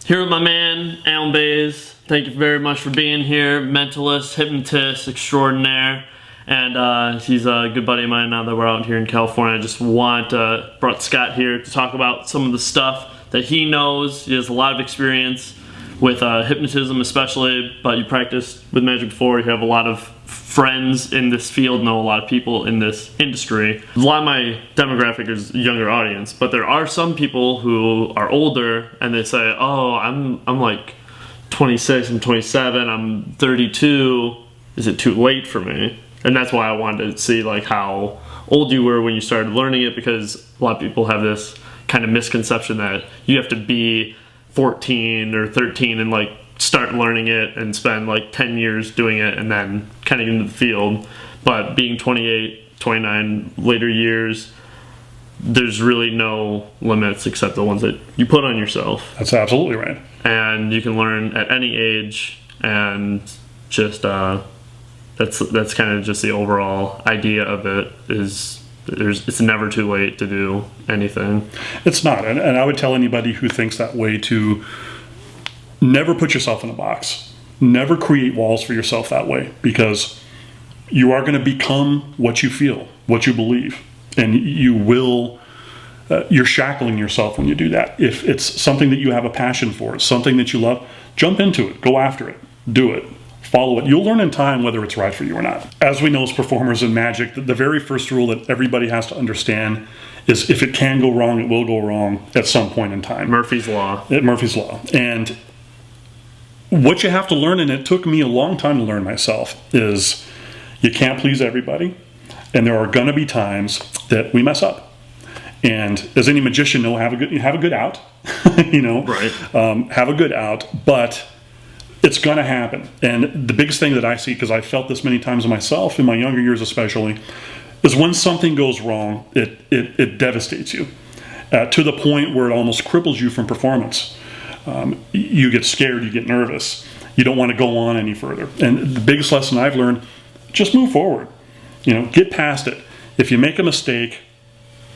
Here with my man, Alan Bays. Thank you very much for being here. Mentalist, hypnotist extraordinaire. And he's a good buddy of mine now that we're out here in California. I just brought Scott here to talk about some of the stuff that he knows. He has a lot of experience with hypnotism especially, but you practiced with magic before. You have a lot of friends in this field, know a lot of people in this industry. A lot of my demographic is younger audience, but there are some people who are older and they say, oh, I'm like 26, I'm 27, I'm 32. Is it too late for me? And that's why I wanted to see like how old you were when you started learning it, because a lot of people have this kind of misconception that you have to be 14 or 13 and like start learning it and spend like 10 years doing it and then kind of get into the field. But being 28, 29 later years, there's really no limits except the ones that you put on yourself. That's absolutely right. And you can learn at any age, and just that's kind of just the overall idea of it is it's never too late to do anything. It's not, and I would tell anybody who thinks that way to never put yourself in a box. Never create walls for yourself that way, because you are going to become what you feel, what you believe, and you will. You're shackling yourself when you do that. If it's something that you have a passion for, something that you love, jump into it, go after it, do it. Follow it. You'll learn in time whether it's right for you or not. As we know as performers in magic, the very first rule that everybody has to understand is if it can go wrong, it will go wrong at some point in time. Murphy's Law. Murphy's Law. And what you have to learn, and it took me a long time to learn myself, is you can't please everybody. And there are going to be times that we mess up. And as any magician know, have a good out. Right. Have a good out, but it's going to happen. And the biggest thing that I see, because I felt this many times myself, in my younger years especially, is when something goes wrong, it devastates you to the point where it almost cripples you from performance. You get scared, you get nervous. You don't want to go on any further. And the biggest lesson I've learned, just move forward. Get past it. If you make a mistake,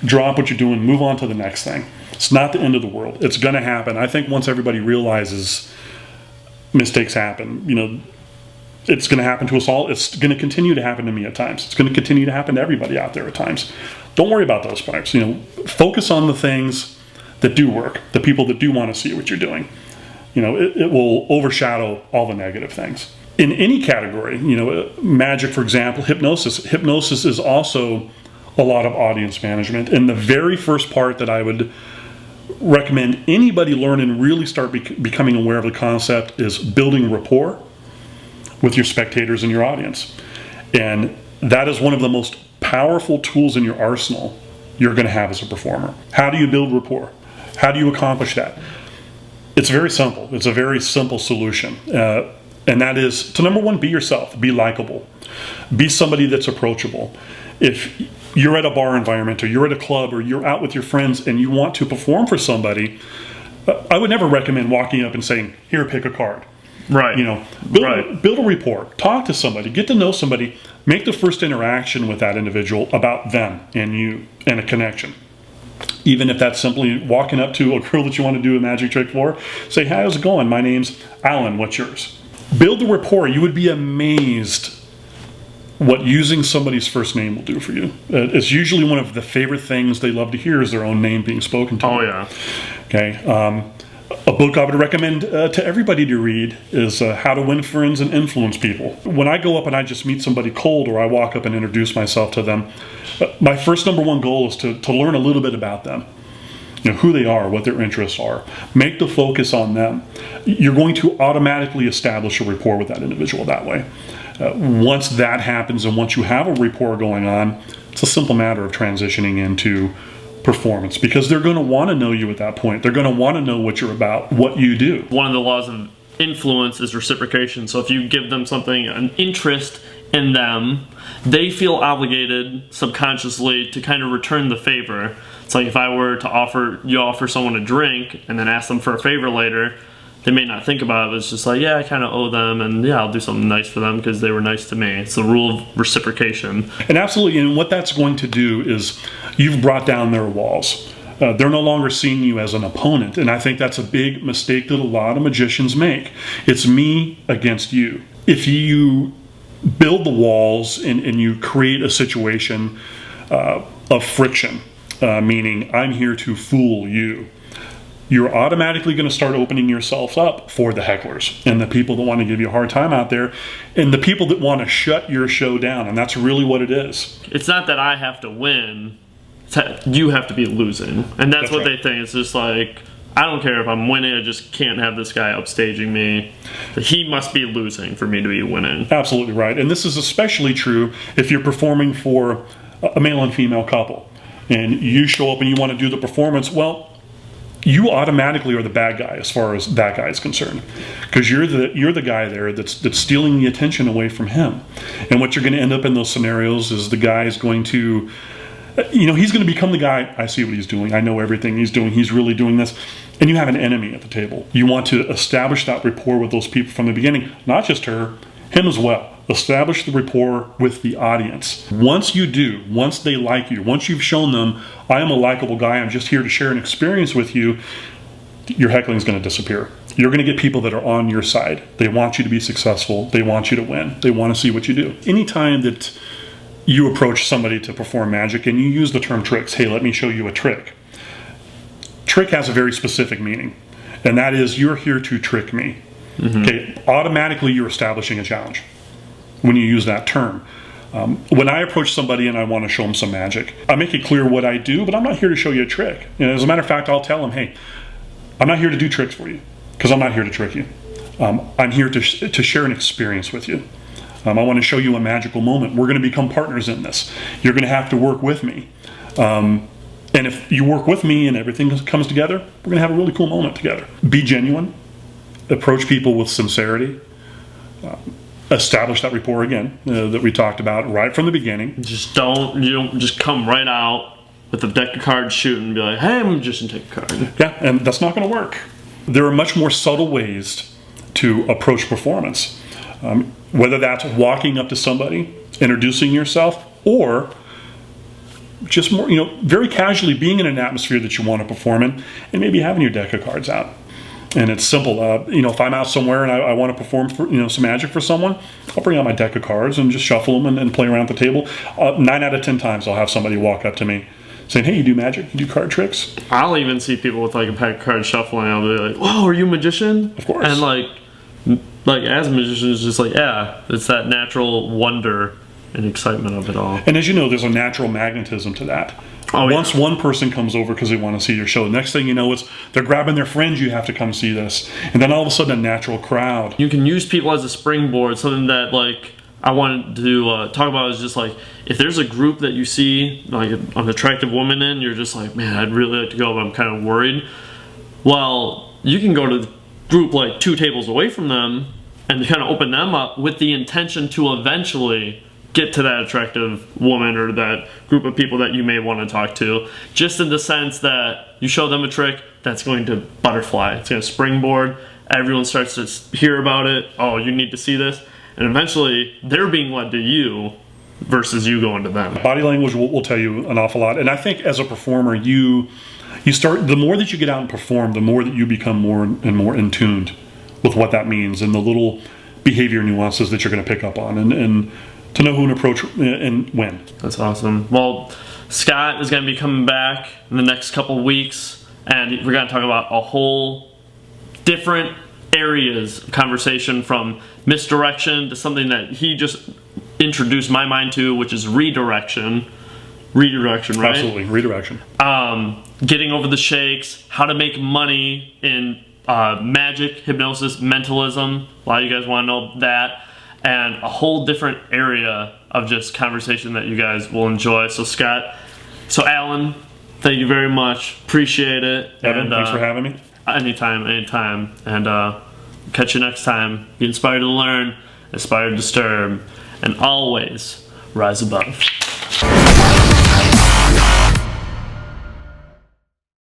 drop what you're doing, move on to the next thing. It's not the end of the world. It's going to happen. I think once everybody realizes mistakes happen, it's going to happen to us all. It's going to continue to happen to me at times. It's going to continue to happen to everybody out there at times. Don't worry about those parts. Focus on the things that do work, the people that do want to see what you're doing. It will overshadow all the negative things. In any category, magic, for example, hypnosis. Hypnosis is also a lot of audience management. And the very first part that I would recommend anybody learn and really start becoming aware of the concept is building rapport with your spectators and your audience. And that is one of the most powerful tools in your arsenal you're going to have as a performer. How do you build rapport? How do you accomplish that? It's very simple. It's a very simple solution. And that is to, number one, be yourself. Be likable. Be somebody that's approachable. If you're at a bar environment, or you're at a club, or you're out with your friends and you want to perform for somebody, I would never recommend walking up and saying, here, pick a card. Right. Build a rapport. Talk to somebody. Get to know somebody. Make the first interaction with that individual about them and you, and a connection. Even if that's simply walking up to a girl that you want to do a magic trick for, say, hey, how's it going? My name's Alan. What's yours? Build the rapport. You would be amazed what using somebody's first name will do for you. It's usually one of the favorite things they love to hear is their own name being spoken to. Oh, yeah. Okay. A book I would recommend to everybody to read is How to Win Friends and Influence People. When I go up and I just meet somebody cold, or I walk up and introduce myself to them, my first number one goal is to learn a little bit about them. Who they are, what their interests are. Make the focus on them. You're going to automatically establish a rapport with that individual that way. Once that happens, and once you have a rapport going on, it's a simple matter of transitioning into performance, because they're going to want to know you at that point. They're going to want to know what you're about, what you do. One of the laws of influence is reciprocation. So if you give them something, an interest in them, they feel obligated subconsciously to kind of return the favor. It's like if I were to offer someone a drink and then ask them for a favor later, they may not think about it, but it's just like, yeah, I kind of owe them, and yeah, I'll do something nice for them because they were nice to me. It's the rule of reciprocation. And absolutely, and what that's going to do is you've brought down their walls. They're no longer seeing you as an opponent. And I think that's a big mistake that a lot of magicians make. It's me against you. If you build the walls and you create a situation of friction, meaning I'm here to fool you, you're automatically going to start opening yourself up for the hecklers and the people that want to give you a hard time out there and the people that want to shut your show down. And that's really what it is. It's not that I have to win. You have to be losing. And that's what right. they think. It's just like, I don't care if I'm winning, I just can't have this guy upstaging me. He must be losing for me to be winning. Absolutely right. And this is especially true if you're performing for a male and female couple. And you show up and you want to do the performance, well, you automatically are the bad guy as far as that guy is concerned, because you're the guy there that's stealing the attention away from him. And what you're going to end up in those scenarios is the guy is going to, he's going to become the guy. I see what he's doing. I know everything he's doing. He's really doing this. And you have an enemy at the table. You want to establish that rapport with those people from the beginning, not just her, him as well. Establish the rapport with the audience. Once you do, once they like you, once you've shown them, I am a likable guy, I'm just here to share an experience with you, your heckling is going to disappear. You're going to get people that are on your side. They want you to be successful. They want you to win. They want to see what you do. Anytime that you approach somebody to perform magic and you use the term tricks, hey, let me show you a trick. Trick has a very specific meaning, and that is you're here to trick me. Mm-hmm. Okay, automatically you're establishing a challenge when you use that term. When I approach somebody and I want to show them some magic, I make it clear what I do, but I'm not here to show you a trick. As a matter of fact, I'll tell them, hey, I'm not here to do tricks for you, because I'm not here to trick you. I'm here to share an experience with you. I want to show you a magical moment. We're going to become partners in this. You're going to have to work with me. And if you work with me and everything comes together, we're going to have a really cool moment together. Be genuine. Approach people with sincerity. Establish that rapport again that we talked about right from the beginning. You don't just come right out with a deck of cards shooting and be like, hey, I'm just gonna take a card. Yeah, and that's not going to work. There are much more subtle ways to approach performance. Whether that's walking up to somebody, introducing yourself, or just more, very casually being in an atmosphere that you want to perform in and maybe having your deck of cards out. And it's simple. If I'm out somewhere and I want to perform for, some magic for someone, I'll bring out my deck of cards and just shuffle them and play around the table. 9 out of 10 times I'll have somebody walk up to me saying, hey, you do magic? You do card tricks? I'll even see people with like a pack of cards shuffling. I'll be like, whoa, are you a magician? Of course. And like as a magician, it's just like, yeah, it's that natural wonder and excitement of it all. And as you know, there's a natural magnetism to that. Once one person comes over because they want to see your show, the next thing you know, they're grabbing their friends, you have to come see this. And then all of a sudden a natural crowd. You can use people as a springboard. Something that I wanted to talk about is just if there's a group that you see an attractive woman in, you're just like, man, I'd really like to go, but I'm kind of worried. Well, you can go to the group 2 tables away from them and kind of open them up with the intention to eventually get to that attractive woman or that group of people that you may want to talk to, just in the sense that you show them a trick that's going to butterfly. It's going to springboard. Everyone starts to hear about it. Oh, you need to see this. And eventually they're being led to you versus you going to them. Body language will tell you an awful lot. And I think as a performer, you start, the more that you get out and perform, the more that you become more and more in tuned with what that means and the little behavior nuances that you're going to pick up on and to know who to approach and when. That's awesome. Well, Scott is going to be coming back in the next couple weeks, and we're going to talk about a whole different areas of conversation, from misdirection to something that he just introduced my mind to, which is redirection. Redirection, right? Absolutely, redirection. Getting over the shakes, how to make money in magic, hypnosis, mentalism. A lot of you guys want to know that. And a whole different area of just conversation that you guys will enjoy. So Alan, thank you very much. Appreciate it. Evan, thanks for having me. Anytime. And catch you next time. Be inspired to learn, inspired to disturb, and always rise above.